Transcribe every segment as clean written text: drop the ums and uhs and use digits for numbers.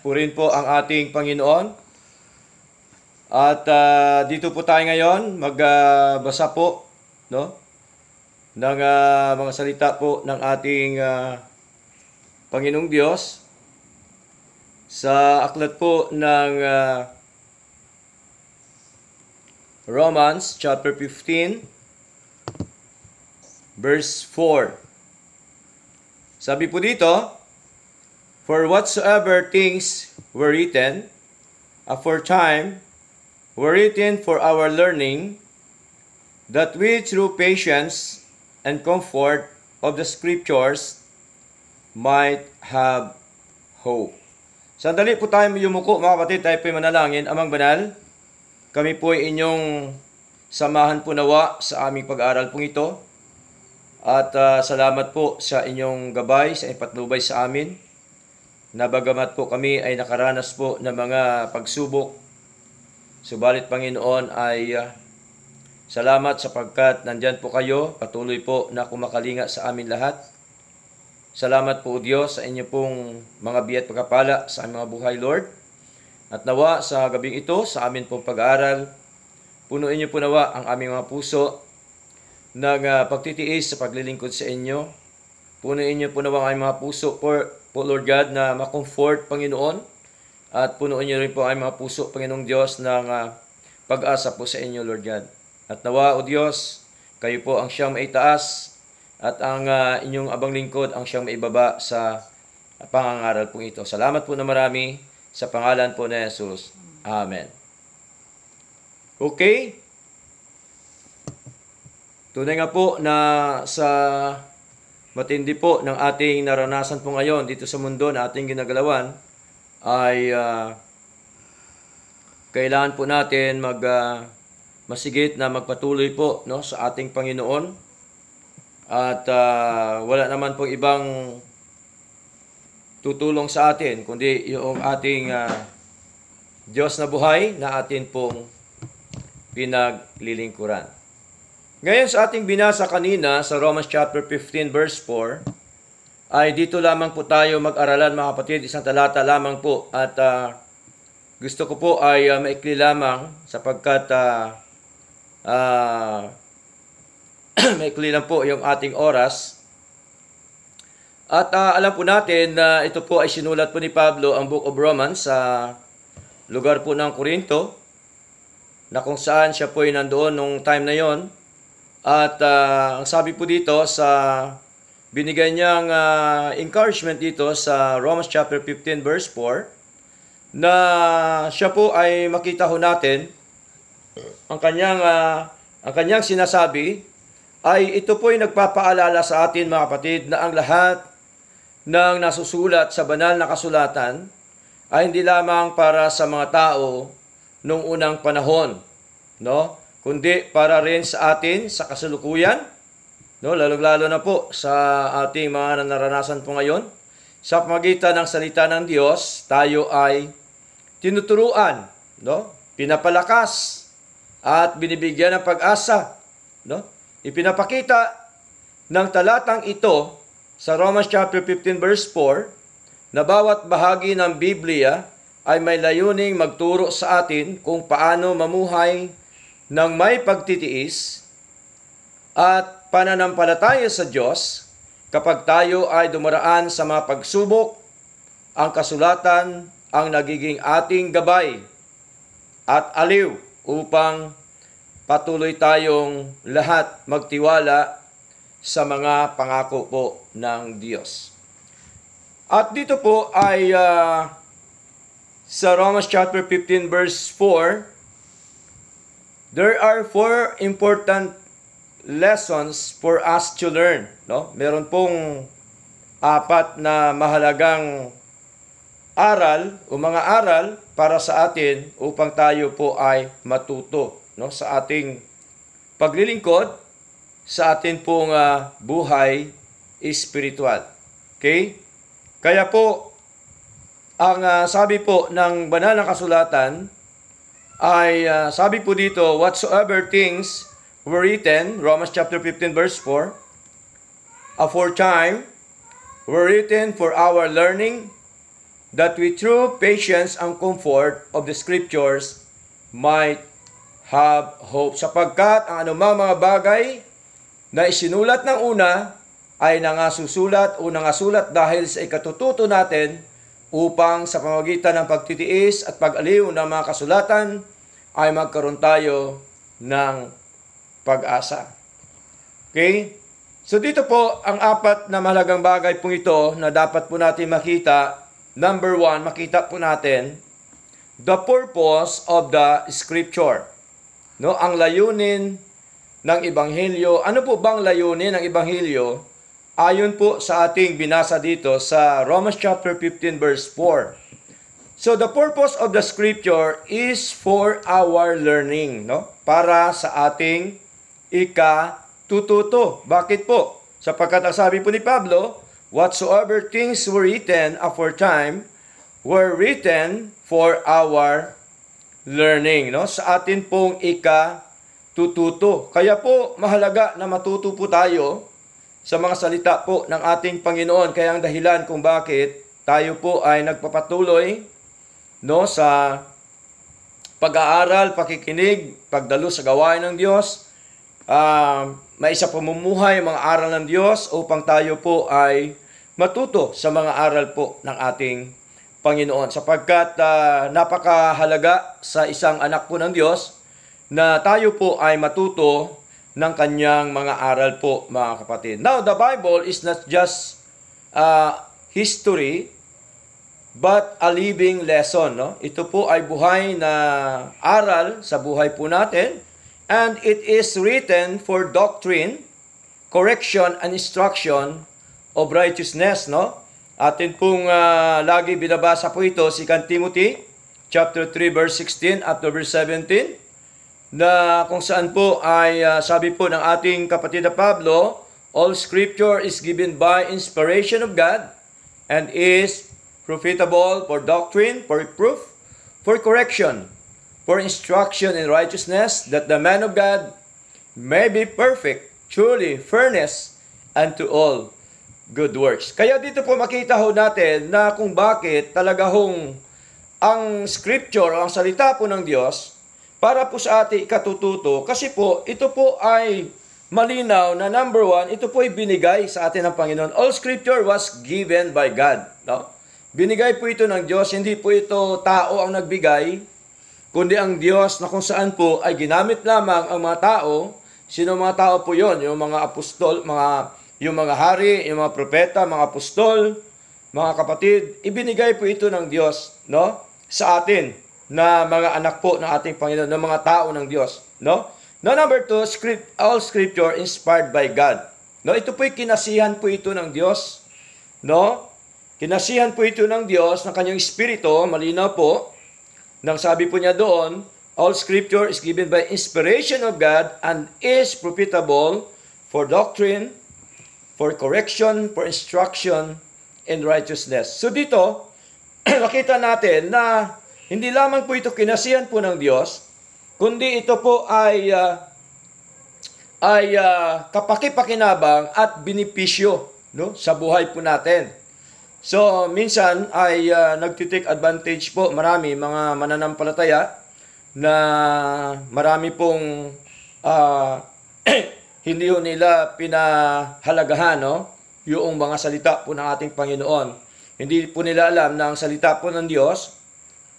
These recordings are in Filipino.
Purihin po ang ating Panginoon. At dito po tayo ngayon, magbasa po no, ng mga salita po ng ating Panginoong Diyos sa aklat po ng Romans chapter 15, verse 4. Sabi po dito, "For whatsoever things were written aforetime were written for our learning, that we through patience and comfort of the Scriptures might have hope." Sandali po tayo yumuko, mga kapatid, tayo po'y manalangin. Amang banal, kami po'y inyong samahan po nawa sa aming pag-aaral pong ito. At salamat po sa inyong gabay, sa ipatnubay sa amin, na bagamat po kami ay nakaranas po ng mga pagsubok, subalit Panginoon ay salamat sapagkat nandyan po kayo, patuloy po na kumakalinga sa amin lahat. Salamat po, Diyos, sa inyo pong mga biyat pagkapala sa aming mga buhay, Lord. At nawa sa gabing ito, sa amin pong pag-aaral, punuin niyo po nawa ang aming mga puso ng pagtitiis sa paglilingkod sa inyo. Punuin niyo po nawa ang aming mga puso po, Lord God, na makomfort, Panginoon. At punuin niyo rin po ang aming mga puso, Panginoong Diyos, ng pag-asa po sa inyo, Lord God. At nawa, O Diyos, kayo po ang siyang maitaas at ang inyong abang lingkod ang siyang maibaba sa pangangaral po ito. Salamat po na marami sa pangalan po na Jesus. Amen. Okay? Tunay nga po na sa matindi po ng ating naranasan po ngayon dito sa mundo na ating ginagalawan ay kailangan po natin masigit na magpatuloy po no, sa ating Panginoon. At wala naman pong ibang tutulong sa atin, kundi yung ating Diyos na buhay na atin pong pinaglilingkuran. Ngayon sa ating binasa kanina sa Romans chapter 15 verse 4, ay dito lamang po tayo mag-aralan, mga kapatid, isang talata lamang po. At gusto ko po ay maikli lamang sapagkat maikli lang po yung ating oras. At alam po natin na ito po ay sinulat po ni Pablo, ang Book of Romans, sa lugar po ng Corinto, na kung saan siya po ay nandoon nung time na yon. At ang sabi po dito sa binigay niyang encouragement dito sa Romans chapter 15 verse 4, na siya po ay makita ho natin ang kanyang sinasabi ay ito po ay nagpapaalala sa atin, mga kapatid, na ang lahat ng nasusulat sa banal na kasulatan ay hindi lamang para sa mga tao nung unang panahon, no? Kundi para rin sa atin sa kasalukuyan, no? Lalo-lalo na po sa ating mga naranasan po ngayon. Sa pamagitan ng salita ng Diyos, tayo ay tinuturuan, no? Pinapalakas at binibigyan ng pag-asa, no? Ipinapakita ng talatang ito sa Romans chapter 15 verse 4 na bawat bahagi ng Biblia ay may layuning magturo sa atin kung paano mamuhay ng may pagtitiis at pananampalataya sa Diyos kapag tayo ay dumaraan sa mga pagsubok. Ang kasulatan ang nagiging ating gabay at aliw upang patuloy tayong lahat magtiwala sa mga pangako po ng Diyos. At dito po ay sa Romans chapter 15 verse 4, there are 4 important lessons for us to learn. No? Meron pong 4 na mahalagang aral o mga aral para sa atin upang tayo po ay matuto, no, sa ating paglilingkod, sa atin pong buhay espiritual. Okay? Kaya po, ang sabi po ng banal na kasulatan ay sabi po dito, whatsoever things were written, Romans chapter 15 verse 4, aforetime were written for our learning, that we through patience and comfort of the Scriptures might have hope. Sapagkat ang anumang mga bagay na isinulat ng una ay nangasusulat o nangasulat dahil sa ikatututo natin upang sa pamamagitan ng pagtitiis at pag-aliw ng mga kasulatan ay magkaroon tayo ng pag-asa. Okay? So dito po ang apat na mahalagang bagay po ito na dapat po natin makita. Number 1, makita po natin the purpose of the Scripture. No, ang layunin ng Ebanghelyo. Ano po bang layunin ng Ebanghelyo? Ayon po sa ating binasa dito sa Romans chapter 15 verse 4. So the purpose of the Scripture is for our learning, no? Para sa ating ikatututo. Bakit po? Sapagkat ang sabi po ni Pablo, whatsoever things were written aforetime were written for our learning, no? Sa atin pong ikatututo. Kaya po mahalaga na matuto po tayo sa mga salita po ng ating Panginoon. Kaya ang dahilan kung bakit tayo po ay nagpapatuloy, no, sa pag-aaral, pakikinig, pagdalo sa gawain ng Diyos, maisa pamumuhay mga aral ng Diyos upang tayo po ay matuto sa mga aral po ng ating Panginoon. Sapagkat napakahalaga sa isang anak po ng Diyos na tayo po ay matuto ng kanyang mga aral po, mga kapatid. Now, the Bible is not just history, but a living lesson. No? Ito po ay buhay na aral sa buhay po natin, and it is written for doctrine, correction, and instruction of righteousness. No? Atin pong lagi binabasa po ito, 2 Timothy chapter 3 verse 16 up to verse 17, na kung saan po ay sabi po ng ating kapatid na Pablo, all scripture is given by inspiration of God and is profitable for doctrine, for reproof, for correction, for instruction in righteousness, that the man of God may be perfect, truly furnished unto all good works. Kaya dito po makita ho natin na kung bakit talaga hong ang scripture o ang salita po ng Diyos para po sa ating ikatututo, kasi po ito po ay malinaw na number 1, ito po ay binigay sa atin ng Panginoon. All scripture was given by God. No? Binigay po ito ng Diyos, hindi po ito tao ang nagbigay, kundi ang Diyos na kung saan po ay ginamit lamang ang mga tao. Sino mga tao po yon? Yung mga apostol, yung mga hari, yung mga propeta, mga apostol, mga kapatid, ibinigay po ito ng Diyos, no? Sa atin na mga anak po ng ating Panginoon, ng mga tao ng Diyos, no? No, number 2, all scripture inspired by God. No, ito po'y kinasihan po ito ng Diyos, no? Kinasihan po ito ng Diyos ng kanyang espiritu, malinaw po. Nang sabi po niya doon, all scripture is given by inspiration of God and is profitable for doctrine, for correction, for instruction in righteousness. So dito, makita natin na hindi lamang po ito kinasihan po ng Diyos, kundi ito po ay kapakipakinabang at binipisyo, no, sa buhay po natin. So, minsan ay nagtitake advantage po marami mga mananampalataya na marami pong hindi ho nila pinahalagahan, no, yung mga salita po ng ating Panginoon. Hindi po nila alam na ang salita po ng Diyos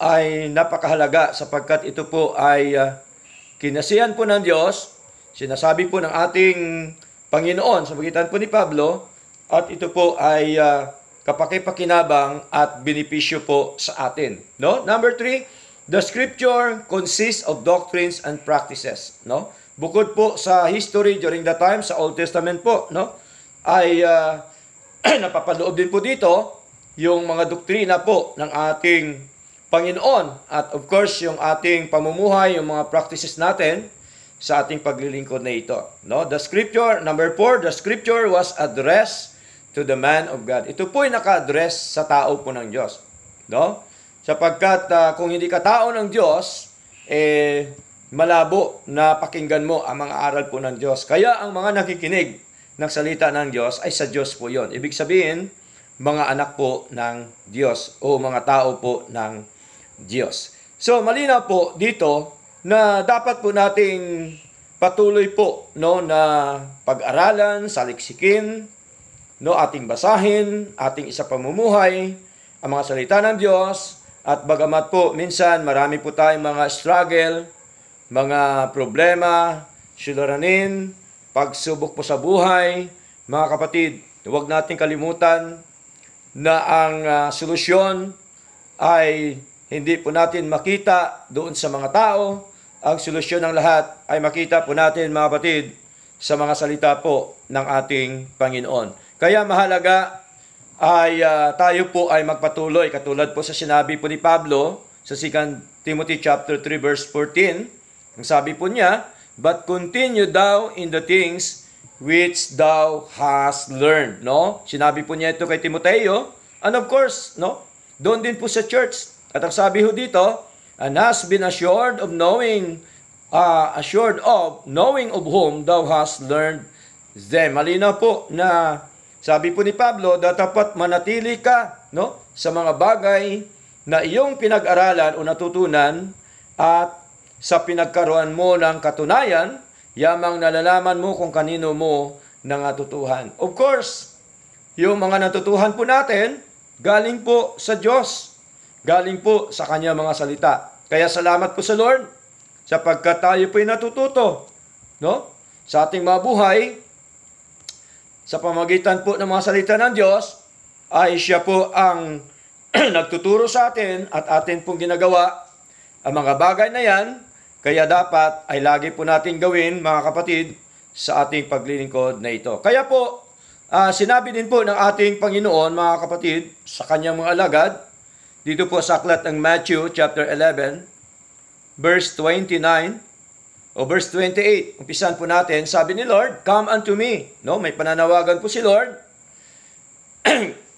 ay napakahalaga sapagkat ito po ay kinasihan po ng Diyos, sinasabi po ng ating Panginoon sa pagitan po ni Pablo, at ito po ay kapakipakinabang at benepisyo po sa atin. No? Number 3, the scripture consists of doctrines and practices. No? Bukod po sa history during the time sa Old Testament po, no, ay napapaloob din po dito yung mga doktrina po ng ating Panginoon at of course yung ating pamumuhay, yung mga practices natin sa ating paglilingkod na ito. No, the scripture, number 4, the scripture was addressed to the man of God. Ito po ay naka-address sa tao po ng Diyos. No? Sapagkat kung hindi ka tao ng Diyos, malabo na pakinggan mo ang mga aral po ng Diyos. Kaya ang mga nakikinig ng salita ng Diyos ay sa Diyos po yon. Ibig sabihin, mga anak po ng Diyos o mga tao po ng Diyos. So malinaw po dito na dapat po nating patuloy po na pag-aralan, saliksikin, ating basahin, ating isa pamumuhay, ang mga salita ng Diyos, at bagamat po minsan marami po tayong mga struggle, mga problema, suliranin, pagsubok po sa buhay, mga kapatid, huwag nating kalimutan na ang solusyon ay hindi po natin makita doon sa mga tao. Ang solusyon ng lahat ay makita po natin, mga kapatid, sa mga salita po ng ating Panginoon. Kaya mahalaga ay tayo po ay magpatuloy. Katulad po sa sinabi po ni Pablo sa 2 Timothy chapter 3 verse 14. Ang sabi po niya, "But continue thou in the things which thou hast learned." Sinabi po niya ito kay Timoteo. And of course, doon din po sa church. At ang sabi ho dito, "And has been assured of knowing of whom thou hast learned them." Malinaw po na sabi po ni Pablo, dapat manatili ka sa mga bagay na iyong pinag-aralan o natutunan, at sa pinagkaroon mo ng katunayan, yamang nalalaman mo kung kanino mo natutuhan. Of course, yung mga natutuhan po natin, galing po sa Diyos. Galing po sa Kanya mga salita. Kaya salamat po sa Lord, sapagkat tayo po'y natututo sa ating mga buhay, sa pamagitan po ng mga salita ng Diyos, ay siya po ang nagtuturo sa atin at atin pong ginagawa ang mga bagay na yan. Kaya dapat ay lagi po natin gawin, mga kapatid, sa ating paglilingkod na ito. Kaya po, sinabi din po ng ating Panginoon, mga kapatid, sa Kanyang mga alagad, dito po sa aklat ng Matthew chapter 11, verse 29, o verse 28, umpisan po natin, sabi ni Lord, "Come unto me." May pananawagan po si Lord.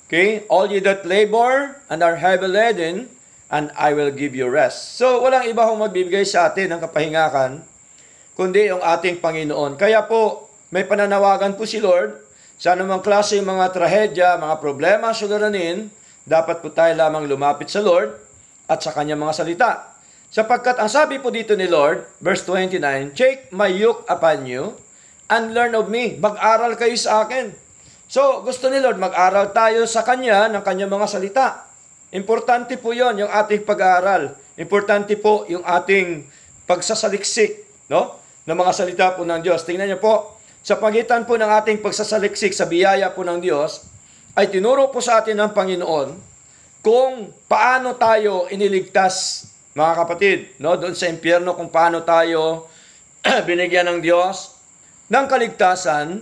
Okay, "All ye that labor and are heavy laden, and I will give you rest." So, walang iba kong magbibigay sa atin ng kapahingakan, kundi yung ating Panginoon. Kaya po, may pananawagan po si Lord, sa anumang klase mga trahedya, mga problema, suliranin, dapat po tayo lamang lumapit sa Lord at sa Kanyang mga salita. Sapagkat ang sabi po dito ni Lord, verse 29, "Take my yoke upon you and learn of me." Mag-aral kayo sa akin. So, gusto ni Lord, mag-aral tayo sa Kanya ng Kanyang mga salita. Importante po yon, yung ating pag-aaral. Importante po yung ating pagsasaliksik ng mga salita po ng Diyos. Tingnan niyo po, sa pagitan po ng ating pagsasaliksik sa biyaya po ng Diyos, ay tinuro po sa atin ng Panginoon kung paano tayo iniligtas, mga kapatid, doon sa impyerno, kung paano tayo binigyan ng Diyos ng kaligtasan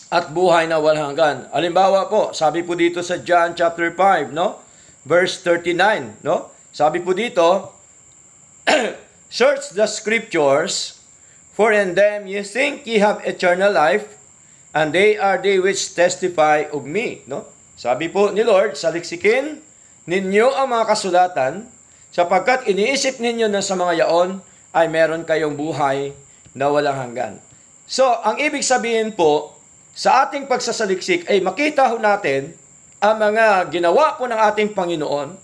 at buhay na walang hanggan. Halimbawa po, sabi po dito sa John chapter 5, verse 39, sabi po dito, "Search the scriptures, for in them ye think ye have eternal life, and they are they which testify of me." Sabi po ni Lord, saliksikin ninyo ang mga kasulatan, sapagkat iniisip ninyo na sa mga yaon ay meron kayong buhay na walang hanggan. So, ang ibig sabihin po, sa ating pagsasaliksik ay makita ho natin ang mga ginawa po ng ating Panginoon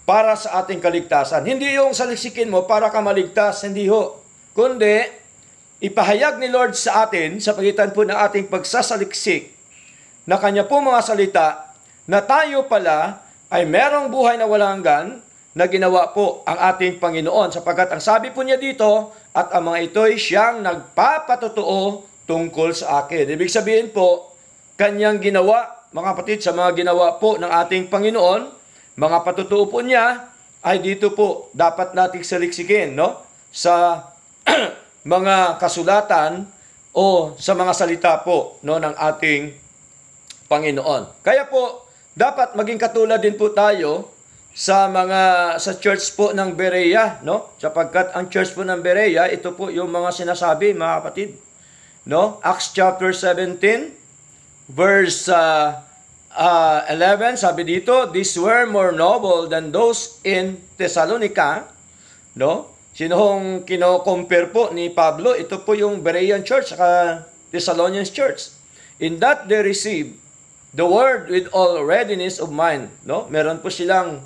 para sa ating kaligtasan. Hindi yung saliksikin mo para ka maligtas, hindi ho. Kundi, ipahayag ni Lord sa atin, sa pagitan po ng ating pagsasaliksik, na Kanya po mga salita, na tayo pala ay merong buhay na walang hanggan, na ginawa po ang ating Panginoon. Sapagkat ang sabi po niya dito, "At ang mga ito'y siyang nagpapatotoo tungkol sa akin." Ibig sabihin po, Kanyang ginawa, mga kapatid, sa mga ginawa po ng ating Panginoon, mga patutuo po niya, ay dito po dapat nating saliksikin, sa mga kasulatan o sa mga salita po ng ating Panginoon. Kaya po, dapat maging katulad din po tayo sa church po ng Berea, sapagkat ang church po ng Berea, ito po yung mga sinasabi, mga kapatid. Acts chapter 17, verse 11, sabi dito, "These were more noble than those in Thessalonica." Sinoong kino-compare po ni Pablo? Ito po yung Berean church, saka Thessalonians church. "In that they received the word with all readiness of mind, no? Meron po silang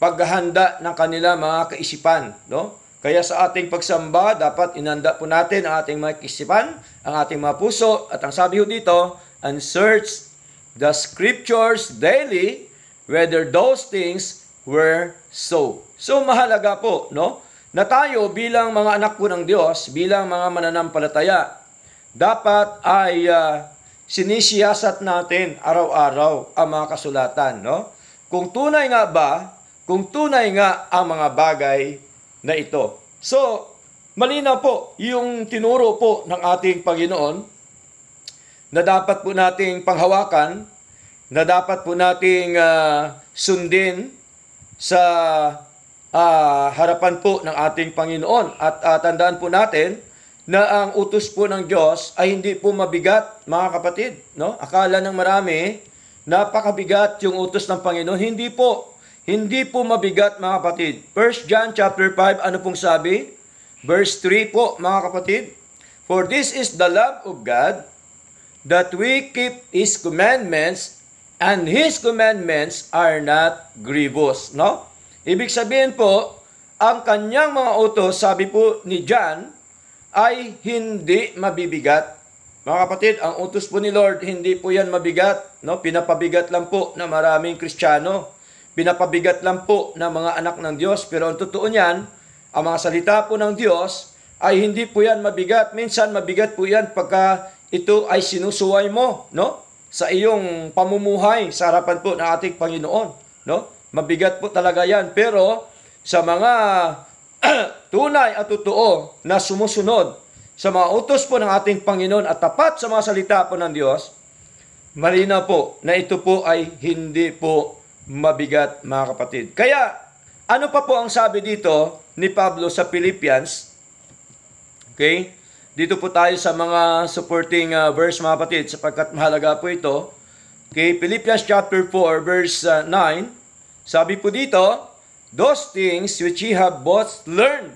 paghahanda ng kanila mga kaisipan, no? Kaya sa ating pagsamba, dapat inanda po natin ang ating mga kaisipan, ang ating mga puso, at ang sabi ho dito, and search the scriptures daily, whether those things were so. So mahalaga po, no? Na tayo bilang mga anak po ng Diyos, bilang mga mananampalataya, dapat ay sinisiyasat natin araw-araw ang mga kasulatan, no? Kung tunay nga ang mga bagay na ito. So, malinaw po yung tinuro po ng ating Panginoon na dapat po nating panghawakan, na dapat po nating sundin sa harapan po ng ating Panginoon. At tandaan po natin na ang utos po ng Diyos ay hindi po mabigat, mga kapatid, no? Akala ng marami, napakabigat yung utos ng Panginoon. Hindi po mabigat, mga kapatid. 1 John chapter 5, ano pong sabi? Verse 3 po, mga kapatid. For this is the love of God, that we keep His commandments, and His commandments are not grievous, no? Ibig sabihin po, ang kanyang mga utos, sabi po ni John, ay hindi mabibigat. Mga kapatid, ang utos po ni Lord, hindi po yan mabigat, no? Pinapabigat lang po na maraming Kristiyano. Pinapabigat lang po ng mga anak ng Diyos. Pero ang totoo niyan, ang mga salita po ng Diyos ay hindi po yan mabigat. Minsan mabigat po yan pagka ito ay sinusuway mo, no? Sa iyong pamumuhay sa harapan po ng ating Panginoon, no? Mabigat po talaga yan. Pero sa mga tunay at totoo na sumusunod sa mga utos po ng ating Panginoon at tapat sa mga salita po ng Diyos, malinaw po na ito po ay hindi po mabigat, mga kapatid. Kaya, ano pa po ang sabi dito ni Pablo sa Philippians? Okay? Dito po tayo sa mga supporting verse, mga kapatid, sapagkat mahalaga po ito. Okay? Philippians chapter 4, verse 9. Sabi po dito, those things which ye have both learned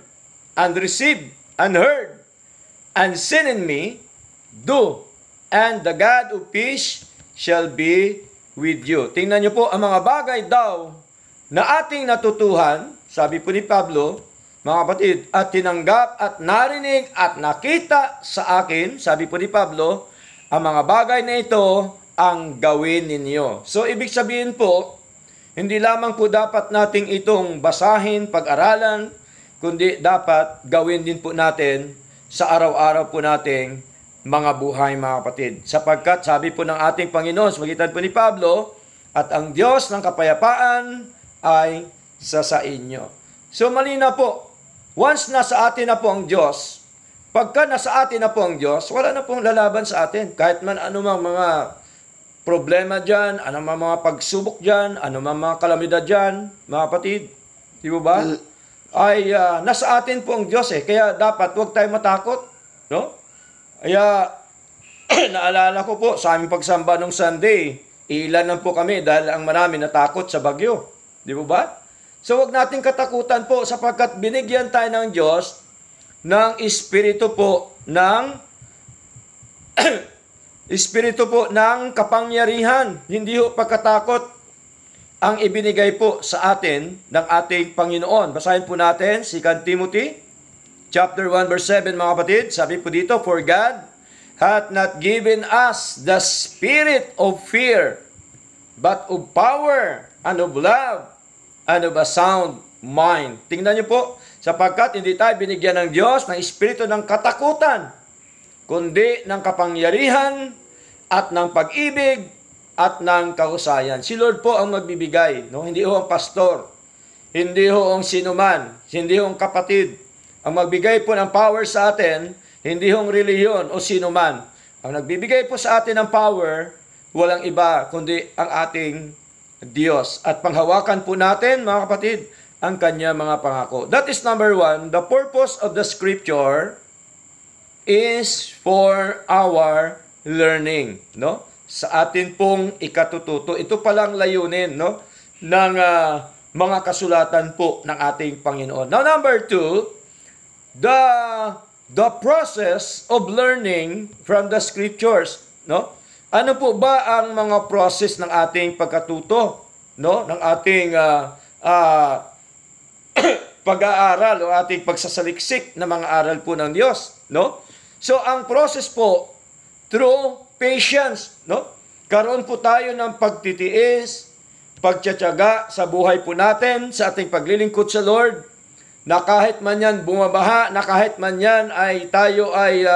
and received and heard and seen in me, do, and the God of peace shall be with you. Tingnan niyo po, ang mga bagay daw na ating natutuhan, sabi po ni Pablo, mga kapatid, at tinanggap at narinig at nakita sa akin, sabi po ni Pablo, ang mga bagay na ito ang gawin ninyo. So, ibig sabihin po, hindi lamang po dapat nating itong basahin, pag-aralan, kundi dapat gawin din po natin sa araw-araw po nating mga buhay, mga kapatid. Sapagkat sabi po ng ating Panginoon, sa magitan po ni Pablo, at ang Diyos ng kapayapaan ay sa inyo. So malinaw po, once nasa atin na po ang Diyos, pagka nasa atin na po ang Diyos, wala na pong lalaban sa atin. Kahit man anumang mga problema dyan, anumang mga pagsubok dyan, anumang mga kalamidad dyan, mga kapatid, di ba? Ay nasa atin po ang Diyos eh. Kaya dapat huwag tayo matakot, no? Kaya naalala ko po sa aming pagsamba nung Sunday, ilan lang po kami dahil ang marami natakot sa bagyo. Di ba? So huwag nating katakutan po sapagkat binigyan tayo ng Diyos ng espiritu po ng espiritu po ng kapangyarihan. Hindi ho pagkatakot ang ibinigay po sa atin ng ating Panginoon. Basahin po natin 2 Timothy chapter 1 verse 7, mga kapatid. Sabi po dito, for God hath not given us the spirit of fear, but of power and of love and of a sound mind. Tingnan niyo po, sapagkat hindi tayo binigyan ng Diyos ng espiritu ng katakutan, kundi ng kapangyarihan at ng pag-ibig at ng kahusayan. Si Lord po ang magbibigay, no? Hindi ho ang pastor, hindi ho ang sinuman, hindi ho ang kapatid. Ang magbigay po ng power sa atin, hindi ho ang reliyon o sinuman. Ang nagbibigay po sa atin ng power, walang iba kundi ang ating Diyos. At panghawakan po natin, mga kapatid, ang kanya mga pangako. That is number 1. The purpose of the scripture is for our learning, no? Sa atin pong ikatututo. Ito palang layunin, no, ng mga kasulatan po ng ating Panginoon. Now, number 2, the process of learning from the scriptures, no? Ano po ba ang mga process ng ating pagkatuto, no? Ng ating pag-aaral o ating pagsasaliksik ng mga aral po ng Diyos, no? So ang process po through patience, no? Karoon po tayo ng pagtitiis, pagtiyatiyaga sa buhay po natin, sa ating paglilingkod sa Lord, na kahit man yan bumabaha, na kahit man yan ay tayo ay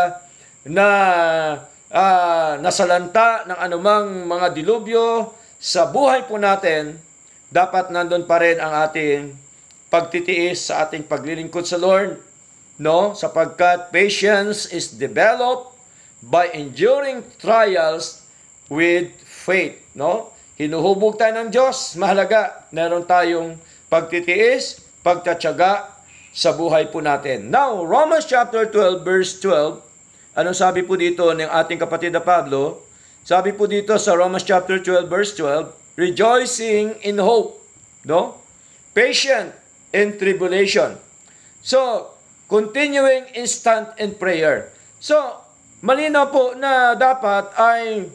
nasalanta ng anumang mga dilubyo sa buhay po natin, dapat nandun pa rin ang ating pagtitiis sa ating paglilingkod sa Lord, no? Sapagkat patience is developed by enduring trials with faith, no? Hinuhubog tayo ng Diyos, mahalaga, meron tayong pagtitiis, pagtatyaga sa buhay po natin. Now, Romans chapter 12, verse 12, anong sabi po dito ng ating kapatid na Pablo? Sabi po dito sa Romans chapter 12, verse 12, rejoicing in hope, no? Patient in tribulation. So, continuing instant in prayer. So, malinaw po na dapat ay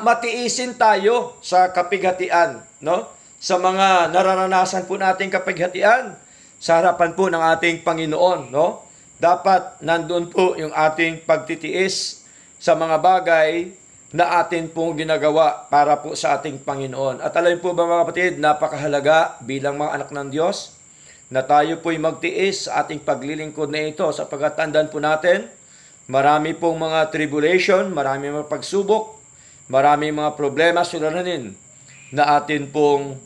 matiisin tayo sa kapighatian, no? Sa mga nararanasan po nating kapighatian sa harapan po ng ating Panginoon, no? Dapat nandun po yung ating pagtitiis sa mga bagay na atin pong ginagawa para po sa ating Panginoon. At alam po ba mga kapatid, napakahalaga bilang mga anak ng Diyos na tayo po'y magtiis sa ating paglilingkod na ito, sapagkat tandaan po natin, marami pong mga tribulation, marami mga pagsubok, marami mga problema suliranin na atin pong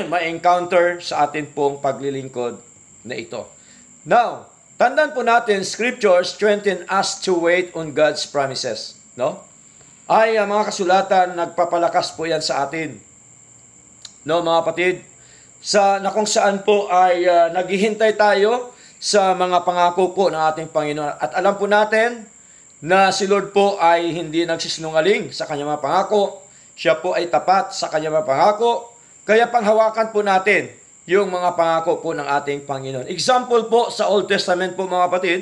ma-encounter sa atin pong paglilingkod na ito. Now, tandaan po natin, scriptures strengthen us to wait on God's promises, no? Ay mga kasulatan, nagpapalakas po yan sa atin, no mga kapatid, na kung saan po ay naghihintay tayo sa mga pangako po ng ating Panginoon. At alam po natin na si Lord po ay hindi nagsisinungaling sa kanyang mga pangako. Siya po ay tapat sa kanyang mga pangako. Kaya panghawakan po natin yung mga pangako po ng ating Panginoon. Example po sa Old Testament po mga kapatid,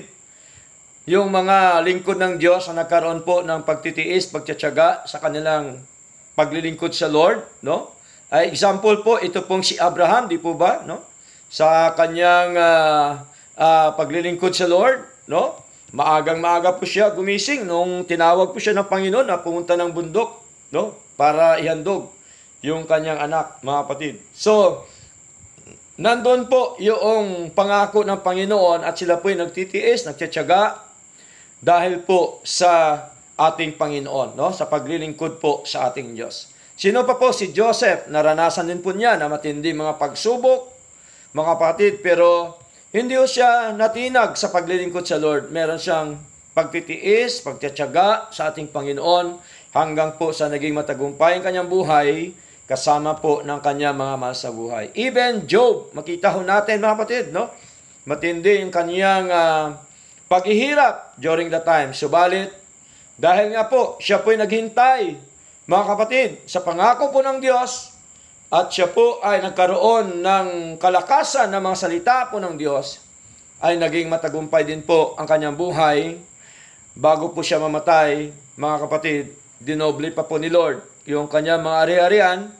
yung mga lingkod ng Diyos na nagkaroon po ng pagtitiis, pagtiyatiyaga sa kanilang paglilingkod sa Lord, no? Ay example po, ito pong si Abraham, di po ba, no? Sa kanyang paglilingkod sa Lord, no? Maagang-maaga po siya gumising nung tinawag po siya ng Panginoon na pumunta ng bundok, no? Para ihandog yung kanyang anak, mga kapatid. So, nandun po yung pangako ng Panginoon at sila po'y nagtitiis, nagtiyatiyaga dahil po sa ating Panginoon, no? Sa paglilingkod po sa ating Diyos. Sino pa po? Si Joseph, naranasan din po niya na matindi mga pagsubok, mga kapatid, pero hindi po siya natinag sa paglilingkod sa Lord. Meron siyang pagtitiis, pagtiyatiyaga sa ating Panginoon hanggang po sa naging matagumpay ang kanyang buhay kasama po ng kanyang mga mahal sa buhay. Even Job, makita ho natin mga kapatid, no? Matindi yung kanyang paghihirap during the time. Subalit, dahil nga po, siya po'y naghintay, mga kapatid, sa pangako po ng Diyos, at siya po ay nagkaroon ng kalakasan ng mga salita po ng Diyos, ay naging matagumpay din po ang kanyang buhay. Bago po siya mamatay, mga kapatid, dinoble pa po ni Lord yung kanyang mga ari-arian,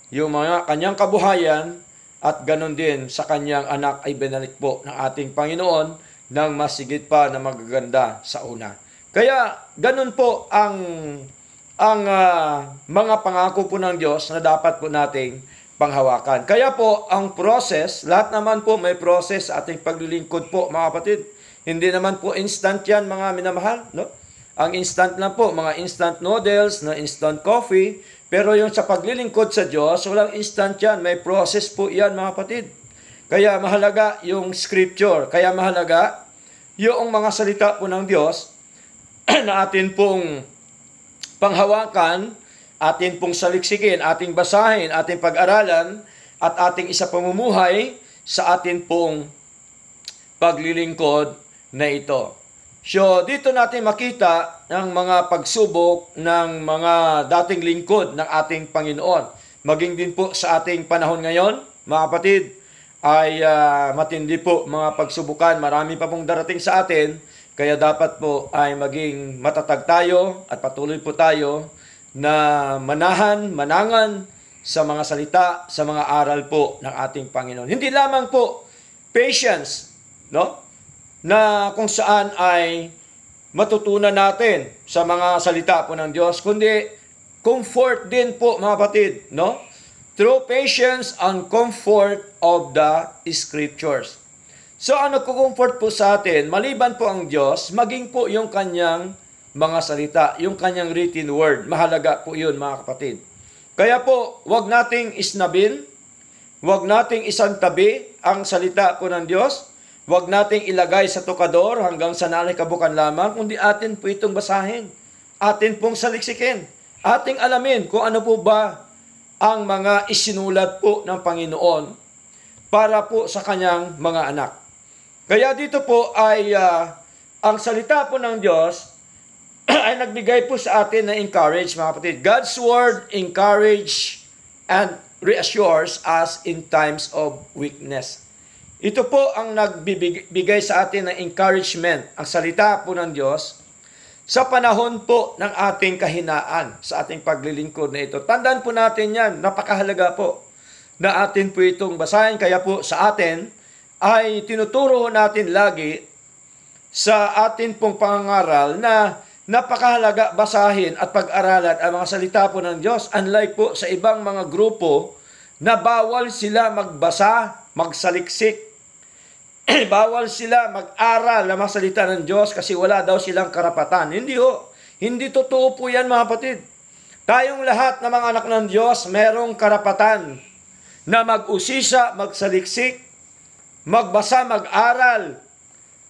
yung mga kanyang kabuhayan, at ganun din sa kanyang anak ay binalik po ng ating Panginoon ng mas higit pa na magaganda sa una. Kaya ganun po ang mga pangako po ng Diyos na dapat po nating panghawakan. Kaya po ang process, lahat naman po may process sa ating paglilingkod po mga kapatid. Hindi naman po instant yan mga minamahal, no? Ang instant lang po, mga instant noodles, na instant coffee, pero yung sa paglilingkod sa Diyos, walang instant yan, may process po yan mga kapatid. Kaya mahalaga yung scripture, kaya mahalaga yung mga salita po ng Diyos na atin pong panghawakan, atin pong saliksikin, ating basahin, ating pag-aralan, at ating isa pamumuhay sa atin pong paglilingkod na ito. So, dito natin makita ang mga pagsubok ng mga dating lingkod ng ating Panginoon. Maging din po sa ating panahon ngayon, mga kapatid, ay matindi po mga pagsubukan. Marami pa pong darating sa atin, Kaya dapat po ay maging matatag tayo at patuloy po tayo na manangan sa mga salita, sa mga aral po ng ating Panginoon. Hindi lamang po patience, no? Na kung saan ay matutunan natin sa mga salita po ng Diyos, kundi comfort din po, mga kapatid, no? Through patience and comfort of the Scriptures. So ano comfort po sa atin? Maliban po ang Diyos, maging po yung kanyang mga salita, yung kanyang written word. Mahalaga po yun, mga kapatid. Kaya po, wag nating isnabin, wag nating isantabi ang salita po ng Diyos, wag nating ilagay sa tukador hanggang sa nalikabukan lamang, kundi atin po itong basahin, atin pong saliksikin, ating alamin kung ano po ba ang mga isinulat po ng Panginoon para po sa kanyang mga anak. Kaya dito po ay ang salita po ng Diyos ay nagbigay po sa atin na encourage, mga kapatid. God's word encourage and reassures us in times of weakness. Ito po ang nagbibigay sa atin ng encouragement, ang salita po ng Diyos, sa panahon po ng ating kahinaan, sa ating paglilingkod na ito. Tandaan po natin yan, napakahalaga po na atin po itong basahin. Kaya po sa atin ay tinuturo natin lagi sa atin pong pangangaral na napakahalaga basahin at pag-aralan ang mga salita po ng Diyos. Unlike po sa ibang mga grupo na bawal sila magbasa, magsaliksik, bawal sila mag-aral ng mga salita ng Diyos kasi wala daw silang karapatan. Hindi ho. Hindi totoo po yan, mga kapatid. Tayong lahat na mga anak ng Diyos, merong karapatan na mag-usisa, magsaliksik, magbasa, mag-aral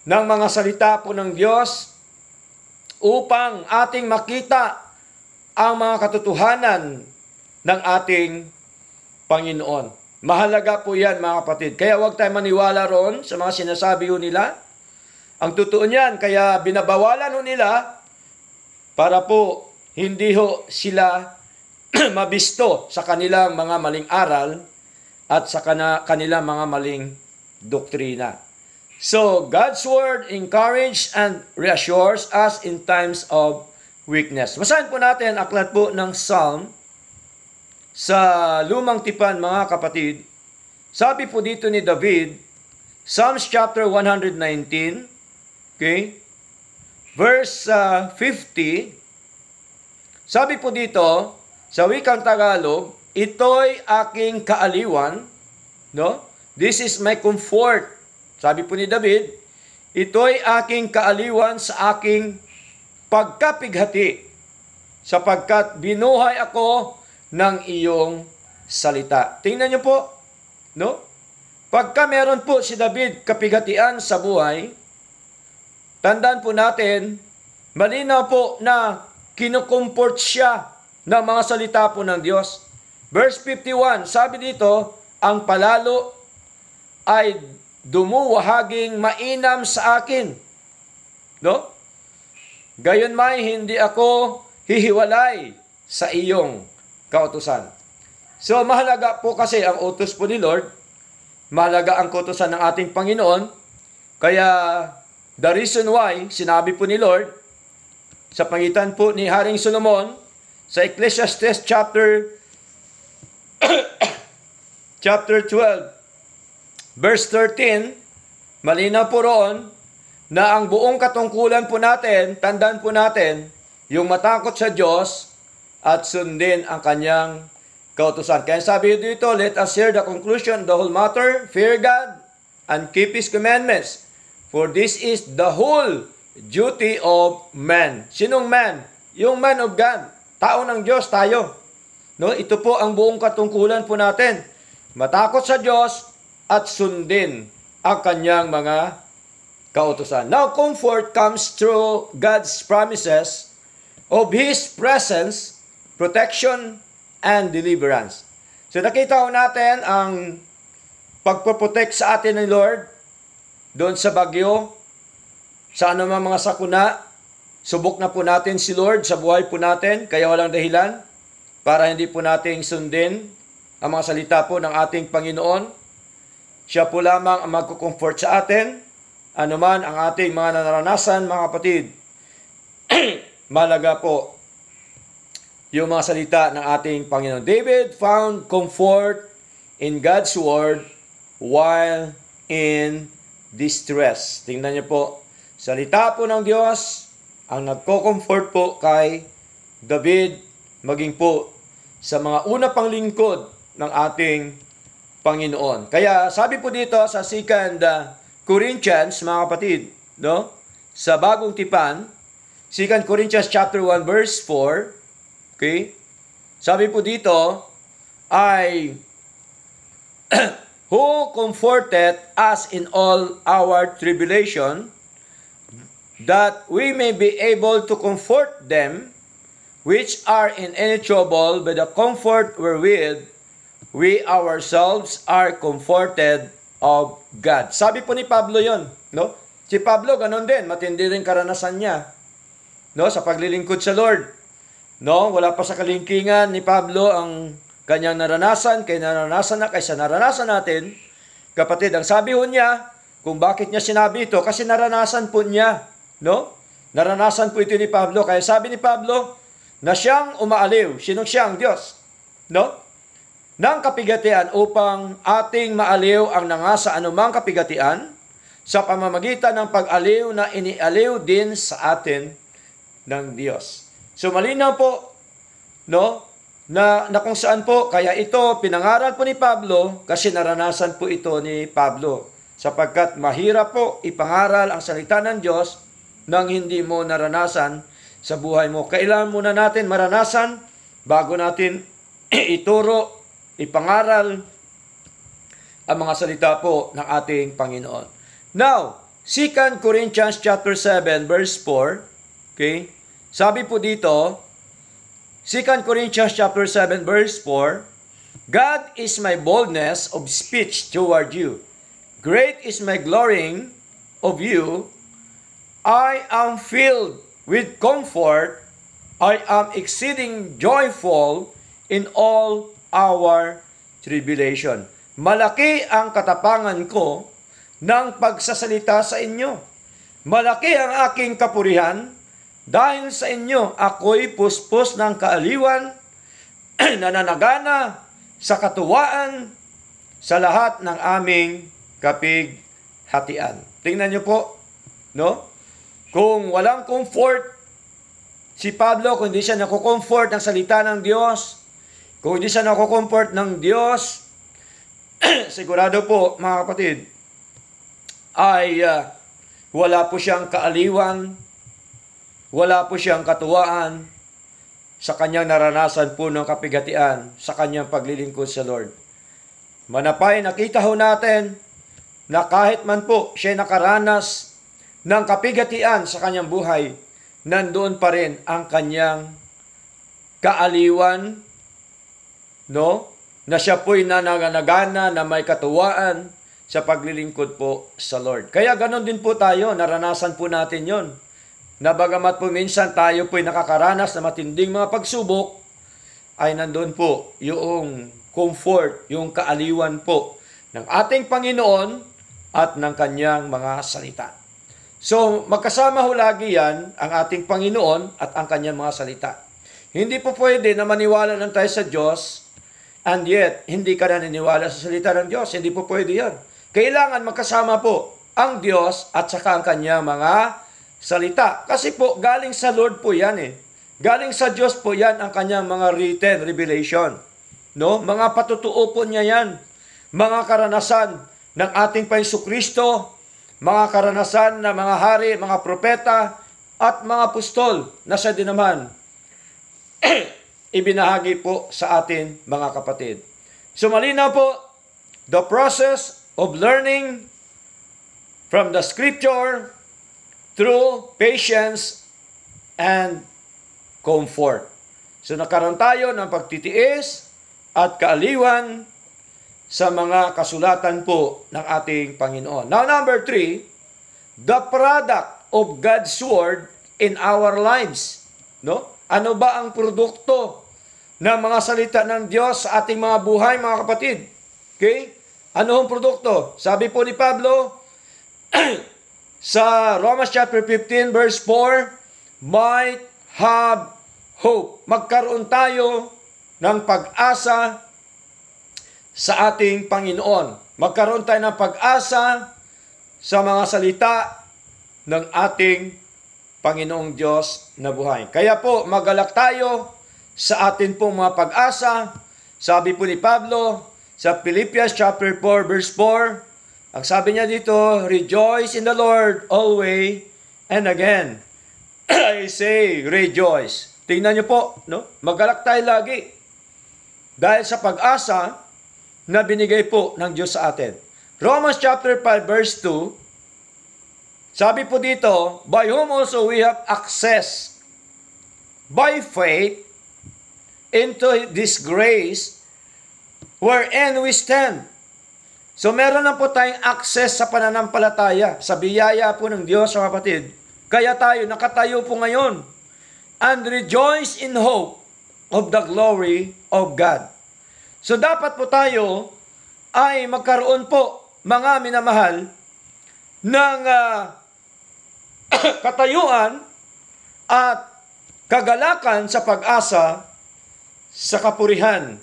ng mga salita po ng Diyos upang ating makita ang mga katotohanan ng ating Panginoon. Mahalaga po yan, mga kapatid. Kaya huwag tayo maniwala roon sa mga sinasabi nila. Ang totoo niyan, kaya binabawalan nila para po hindi ho sila mabisto sa kanilang mga maling aral at sa kanilang mga maling doktrina. So, God's word encourages and reassures us in times of weakness. Basahin po natin aklat po ng Psalm sa Lumang Tipan, mga kapatid. Sabi po dito ni David, Psalms chapter 119, okay? Verse 50, sabi po dito, sa wikang Tagalog, ito'y aking kaaliwan, no? This is my comfort. Sabi po ni David, ito'y aking kaaliwan sa aking pagkapighati, sapagkat binuhay ako ng iyong salita. Tingnan niyo po, no? Pagka meron po si David kapighatian sa buhay, tandaan po natin, malinaw po na kinukumport siya ng mga salita po ng Diyos. Verse 51, sabi dito, ang palalo ay dumuwahaging mainam sa akin. No? Gayon may hindi ako hihiwalay sa iyong kautusan. So, mahalaga po kasi ang utos po ni Lord, mahalaga ang kautusan ng ating Panginoon, kaya the reason why, sinabi po ni Lord, sa pangitan po ni Haring Solomon, sa Ecclesiastes chapter 12, verse 13, malinaw po roon na ang buong katungkulan po natin, tandaan po natin, yung matakot sa Diyos at sundin ang kanyang kautusan. Kaya sabi dito, let us hear the conclusion, the whole matter, fear God and keep His commandments. For this is the whole duty of man. Sinong man? Yung man of God. Tao ng Diyos, tayo. No? Ito po ang buong katungkulan po natin. Matakot sa Diyos at sundin ang kanyang mga kautusan. Now, comfort comes through God's promises of His presence, protection, and deliverance. So, nakita ho natin ang pagpoprotect sa atin ng Lord doon sa bagyo, sa anumang mga sakuna. Subok na po natin si Lord sa buhay po natin, kaya walang dahilan para hindi po natin sundin ang mga salita po ng ating Panginoon. Siya po lamang ang magkukomfort sa atin anuman ang ating mga naranasan, mga kapatid, malaga po yung mga salita ng ating Panginoon. David found comfort in God's Word while in distress. Tingnan niyo po, salita po ng Diyos ang nagko-comfort po kay David, maging po sa mga una pang lingkod ng ating Panginoon. Kaya sabi po dito sa 2 Corinthians, mga kapatid, no? Sa Bagong Tipan, 2 Corinthians chapter 1 verse 4, okay? Sabi po dito ay who comforted us in all our tribulation, that we may be able to comfort them which are in any trouble by the comfort wherewith we ourselves are comforted of God. Sabi po ni Pablo yon, no? Si Pablo ganun din, matindi rin karanasan niya, no, sa paglilingkod sa Lord. No, wala pa sa kalingkingan ni Pablo ang kanyang naranasan, kaysa naranasan natin. Kapatid, ang sabi ho niya, kung bakit niya sinabi ito, kasi naranasan po niya, no? Naranasan po ito ni Pablo. Kaya sabi ni Pablo, na siyang umaaliw. Sinong siyang Diyos? No? Ng kapigatian upang ating maaliw ang nangasa anumang kapigatian sa pamamagitan ng pag-aliw na inialiw din sa atin ng Diyos. So malinaw po, no, na kung saan po, kaya ito pinangaral po ni Pablo kasi naranasan po ito ni Pablo. Sapagkat mahirap po ipangaral ang salita ng Diyos nang hindi mo naranasan sa buhay mo. Kailangan muna natin maranasan bago natin ituro, ipangaral ang mga salita po ng ating Panginoon. Now, 2 Corinthians chapter 7 verse 4, okay? Sabi po dito, 2 Corinthians chapter 7 verse 4, God is my boldness of speech toward you. Great is my glorying of you. I am filled with comfort. I am exceeding joyful in all our tribulation. Malaki ang katapangan ko ng pagsasalita sa inyo. Malaki ang aking kapurihan dahil sa inyo ako'y puspos ng kaaliwan, nananagana sa katuwaan sa lahat ng aming kapighatian. Tingnan niyo po, no? Kung walang comfort si Pablo, kung hindi siya nakukomfort ng salita ng Diyos, kung hindi siya nakukomfort ng Diyos, sigurado po, mga kapatid, ay wala po siyang kaaliwan, wala po siyang katuwaan sa kanyang naranasan po ng kapigatian, sa kanyang paglilingkod sa Lord. Manapay, nakita ho natin na kahit man po siya nakaranas ng kapigatian sa kanyang buhay, nandoon pa rin ang kanyang kaaliwan, no? Na siya po'y nananagana, na may katuwaan sa paglilingkod po sa Lord. Kaya ganon din po tayo, naranasan po natin yon. Na bagamat po minsan tayo po'y nakakaranas na matinding mga pagsubok, ay nandoon po yung comfort, yung kaaliwan po ng ating Panginoon at ng kanyang mga salita. So, magkasama ho lagi yan, ang ating Panginoon at ang kanyang mga salita. Hindi po pwede na maniwala lang tayo sa Diyos, and yet, hindi ka naniniwala sa salita ng Diyos. Hindi po pwede yan. Kailangan magkasama po ang Diyos at saka ang kanyang mga salita. Kasi po, galing sa Lord po yan eh. Galing sa Diyos po yan ang kanyang mga written revelation. No? Mga patutuo po niya yan. Mga karanasan ng ating Panginoong Kristo, mga karanasan ng mga hari, mga propeta, at mga apostol na siya din naman ibinahagi po sa atin, mga kapatid. So malinaw po, the process of learning from the Scripture through patience and comfort. So nagkaroon tayo ng pagtitiis at kaaliwan sa mga kasulatan po ng ating Panginoon. Now, number 3, the product of God's Word in our lives. No? Ano ba ang produkto ng mga salita ng Diyos sa ating mga buhay, mga kapatid? Okay? Ano ang produkto? Sabi po ni Pablo, Sa Romans chapter 15 verse 4, might have hope. Magkaroon tayo ng pag-asa sa ating Panginoon. Magkaroon tayo ng pag-asa sa mga salita ng ating Panginoong Diyos na buhay. Kaya po, magalak tayo sa atin pong mga pag-asa. Sabi po ni Pablo sa Philippians chapter 4 verse 4, ang sabi niya dito, rejoice in the Lord always, and again, I say rejoice. Tingnan niyo po, no? Magalak tayo lagi. Dahil sa pag-asa na binigay po ng Diyos sa atin. Romans chapter 5 verse 2, sabi po dito, by whom also we have access by faith into this grace wherein we stand. So meron na po tayong access sa pananampalataya, sa biyaya po ng Diyos, mga kapatid. Kaya tayo, nakatayo po ngayon. And rejoice in hope of the glory of God. So dapat po tayo ay magkaroon po, mga minamahal, ng katayuan at kagalakan sa pag-asa sa kapurihan,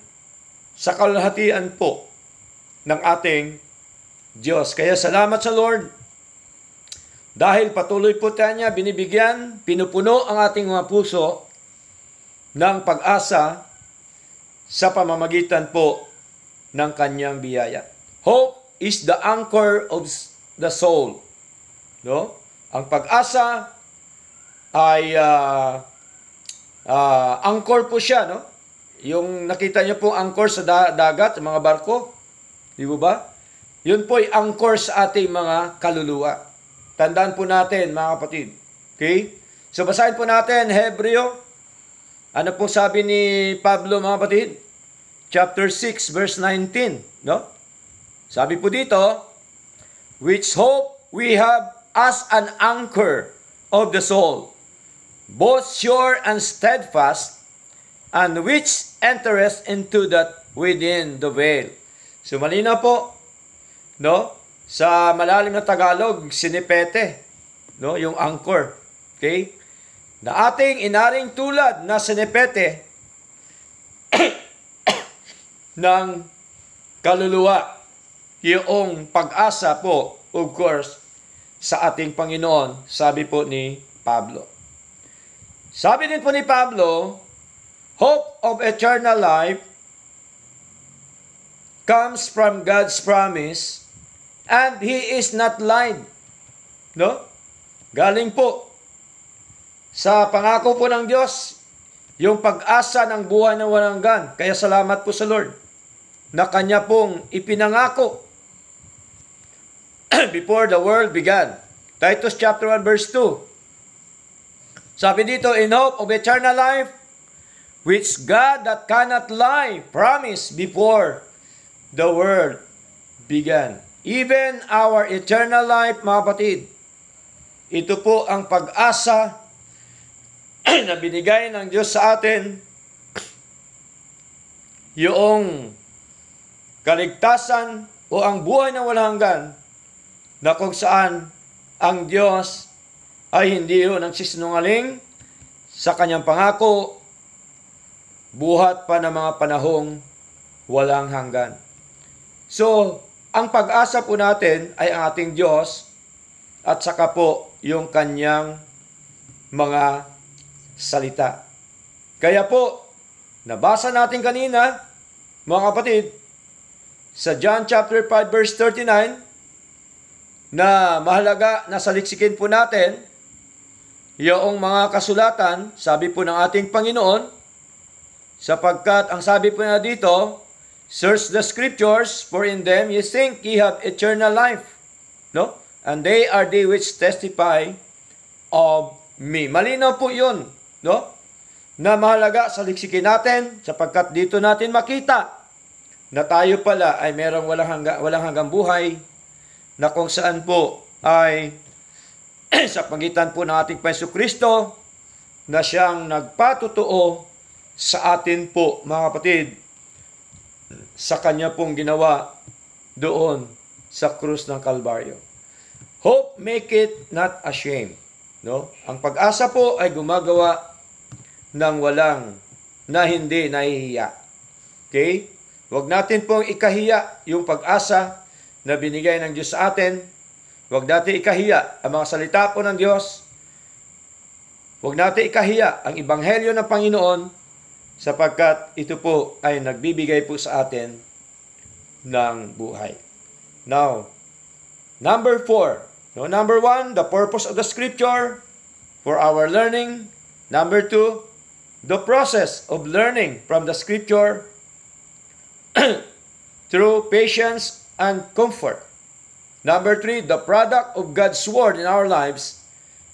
sa kalahatian po ng ating Diyos. Kaya salamat sa Lord dahil patuloy po tayo niya binibigyan, pinupuno ang ating mga puso ng pag-asa sa pamamagitan po ng kanyang biyaya. Hope is the anchor of the soul. No? Ang pag-asa ay anchor po siya, no? Yung nakita niyo po anchor sa dagat, sa mga barko. Di ba? Yun po ay anchor sa ating mga kaluluwa. Tandaan po natin, mga kapatid. Okay? So, basahin po natin, Hebreo. Ano po sabi ni Pablo, mga kapatid? Chapter 6, verse 19. No? Sabi po dito, which hope we have as an anchor of the soul, both sure and steadfast, and which entereth into that within the veil. So malinaw po, no? Sa malalim na Tagalog, sinipete, no? Yung anchor. Okay? Na ating inaring tulad na sinipete ng kaluluwa. Yung pag-asa po, of course, sa ating Panginoon, sabi po ni Pablo. Sabi din po ni Pablo, hope of eternal life comes from God's promise, and He is not lied. No? Galing po sa pangako po ng Diyos, yung pag-asa ng buhay na walang hanggan. Kaya salamat po sa Lord na Kanya pong ipinangako before the world began. Titus chapter 1 verse 2. Sabi dito, in hope of eternal life, which God that cannot lie promised before the world began. Even our eternal life, mga kapatid, ito po ang pag-asa na binigay ng Diyos sa atin, yung kaligtasan o ang buhay na walang hanggan, na kung saan ang Diyos ay hindi yun nagsisinungaling sa kanyang pangako, buhat pa ng mga panahong walang hanggan. So, ang pag-asa po natin ay ang ating Diyos at saka po yung kanyang mga salita. Kaya po, nabasa natin kanina, mga kapatid, sa John chapter 5 verse 39, na mahalaga na saliksikin po natin yung mga kasulatan, sabi po ng ating Panginoon, sapagkat ang sabi po na dito, search the scriptures, for in them ye think ye have eternal life. No? And they are they which testify of me. Malinaw po yun. No? Na mahalaga sa liksikin natin, sapagkat dito natin makita na tayo pala ay merong walang hanggang buhay, na kung saan po ay sa pagitan po ng ating Panginoong Kristo, na siyang nagpatutuo sa atin po, mga kapatid, sa kanya pong ginawa doon sa krus ng Kalbaryo. Hope make it not ashamed. No? Ang pag-asa po ay gumagawa ng hindi nahihiya. Okay? Huwag natin pong ikahiya yung pag-asa na binigay ng Diyos sa atin. Huwag natin ikahiya ang mga salita po ng Diyos. Huwag natin ikahiya ang Ebanghelyo ng Panginoon sapagkat ito po ay nagbibigay po sa atin ng buhay. Now, number 4. No, number 1, the purpose of the Scripture for our learning. Number 2, the process of learning from the Scripture through patience and comfort. Number 3, the product of God's Word in our lives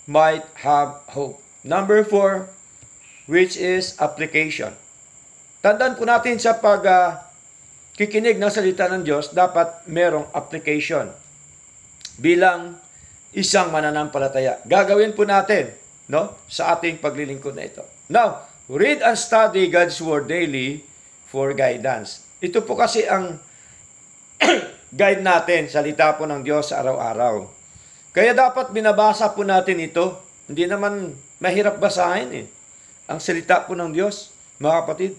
might have hope. Number 4, which is application. Tandaan po natin sa kikinig ng salita ng Diyos, dapat merong application bilang isang mananampalataya. Gagawin po natin, no, sa ating paglilingkod na ito. Now, read and study God's Word daily for guidance. Ito po kasi ang guide natin, salita po ng Diyos sa araw-araw. Kaya dapat binabasa po natin ito. Hindi naman mahirap basahin eh. Ang salita po ng Diyos, mga kapatid,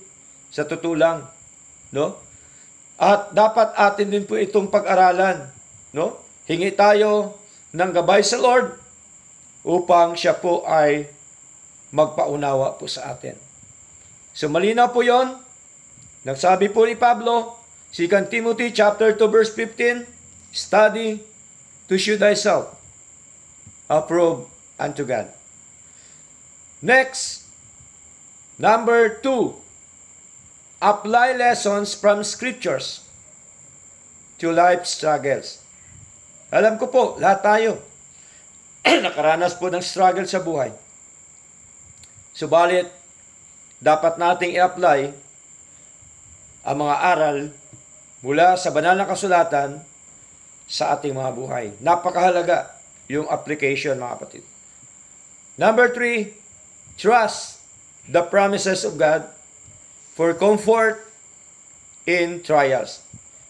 sa totoo lang, no? At dapat atin din po itong pag-aralan, no? Hingi tayo ng gabay sa Lord upang siya po ay magpaunawa po sa atin. So malinaw po 'yon. Nagsabi po ni Pablo, 2 Timothy chapter 2 verse 15, study to show thyself approved unto God. Next, number 2, apply lessons from scriptures to life struggles. Alam ko po, lahat tayo nakaranas po ng struggle sa buhay. Subalit, dapat nating i-apply ang mga aral mula sa banal na kasulatan sa ating mga buhay. Napakahalaga yung application, mga kapatid. Number 3, trust the promises of God for comfort in trials.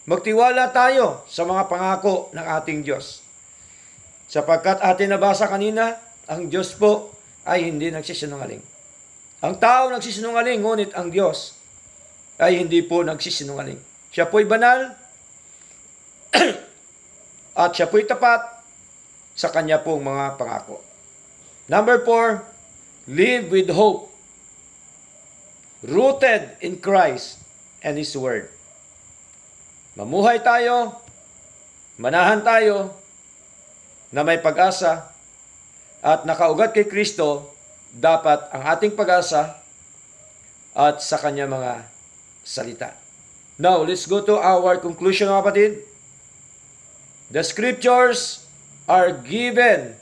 Magtiwala tayo sa mga pangako ng ating Diyos. Sapagkat atin nabasa kanina, ang Diyos po ay hindi nagsisinungaling. Ang tao nagsisinungaling, ngunit ang Diyos ay hindi po nagsisinungaling. Siya po'y banal at siya po'y tapat sa kanya pong mga pangako. Number 4, live with hope, rooted in Christ and His Word. Mamuhay tayo, manahan tayo, na may pag-asa, at nakaugat kay Kristo, dapat ang ating pag-asa at sa kanya mga salita. Now, let's go to our conclusion, mga kapatid. The Scriptures are given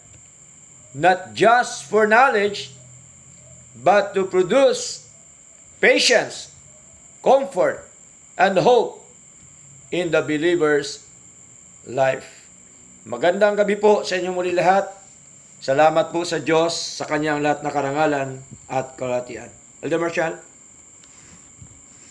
not just for knowledge, but to produce patience, comfort, and hope in the believer's life. Magandang gabi po sa inyong muli lahat. Salamat po sa Diyos sa kanyang lahat na karangalan at kalatian. Elder Marshall.